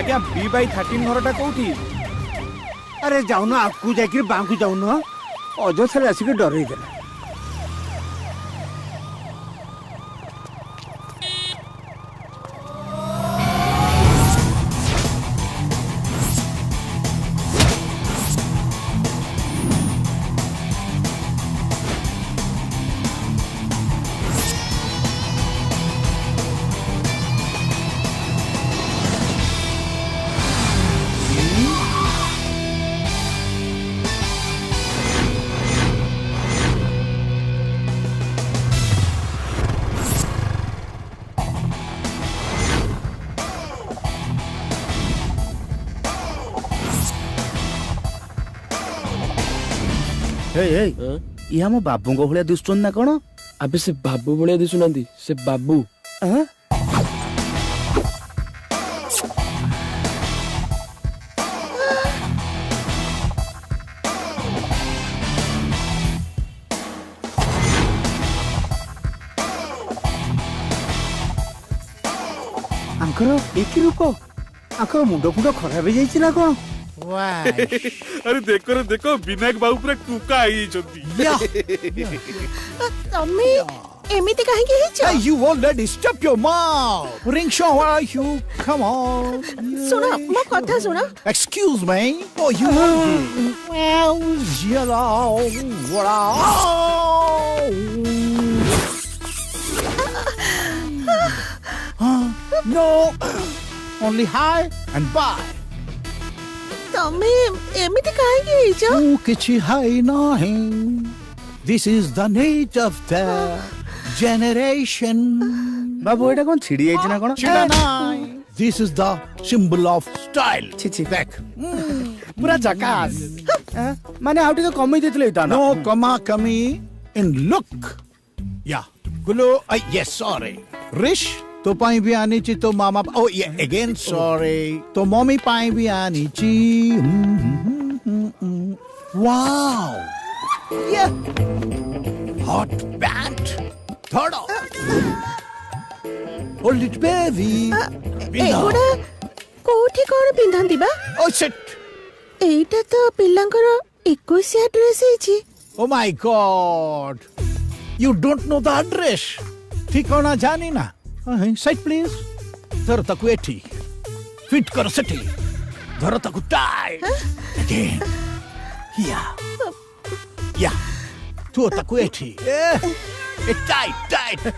आज्ञा B/13 घरटा कोठी? अरे जाऊन आगू जाकर बांकू जाऊन अजथा आसिक डर देला। या मो बाबू भाया दिसुन ना कौन? अबे से बाबू भाया दिसुना से बाबू आंकर एक रूप आंकर मुंड फुंड खराब हो ना कौन? अरे देखो विनायक बाबू पूरा टूका आई जल्दी। तम्मी एमिति काहे के hitch? Hey, you already stop your mouth. Ringshaw, where are you? Come on. सुनो मो कथा सुनो। Excuse me. Oh, you hungry? Well, yellow. No. Only hi and bye. तम्मी एमिति काहे के hitch? Oh, kichi hi nahi. This is the need of the generation. बाबू एटा कौन छिड़ी जाइछि ना कौन? This is the symbol of style. छी Back. पूरा झकास माने आउटी तो कम ही देतले इता ना। No comma kami in look. Yeah. Gulo. Yes, sorry. Rish. तो पाई भी आनी ची तो मामा. Oh yeah. Again sorry. तो मम्मी पाई भी आनी ची. Wow. Yeah. Hot pant. Third off. Hold it, baby. एगुडा कोठी कोन पिंधंती बा? Oh shit. एटा तो पिल्लांकर 21 ड्रेस हिची। Oh my God. You don't know the address. ठिकाना जानी ना. Side please. धर तकु एठी. Fit कर सेठी. धर तकु tight. Again. Yeah. Yeah. Tu तकु एठी. Tight.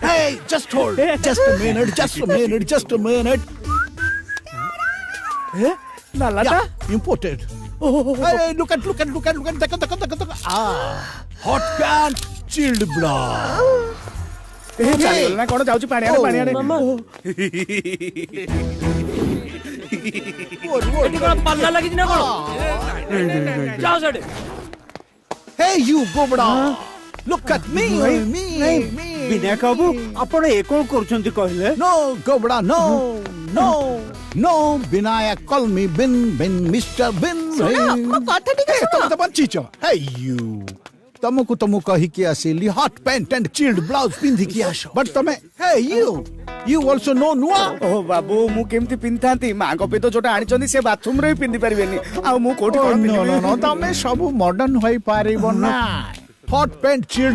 Hey, just hold. Just a minute. Just a minute. ना लाटा Yeah, imported. Hey, look at. Dekho. Hot pant, chilled blood. ए चल ना कौन जाउछि पानी आने मामा एटी कोन पल्ला लागि ना कोन जाओ सेटे Hey, you Gobra. Look at me. Vinayak बाबू आपण ए कोन करछंती कहले? No, Gobra, no. Vinayak, call me Bin, Mr. Bin. सुनो मो कथा ठीक Hey, सुनो। तम चिचो. Hey, you. तमको कही कि आसिली hot pant and chilled blouse पिंधि कि आशो. But तमे, hey, you also know नुआ. ओ बाबू मु केमती पिंथांती मां को पे तो जोटा आनी चंदी से बाथरूम रे पिंधि परिबेनी आ मु कोठी कोन No, तमे सब मॉडर्न होई पारिबो ना. Hot pant chilled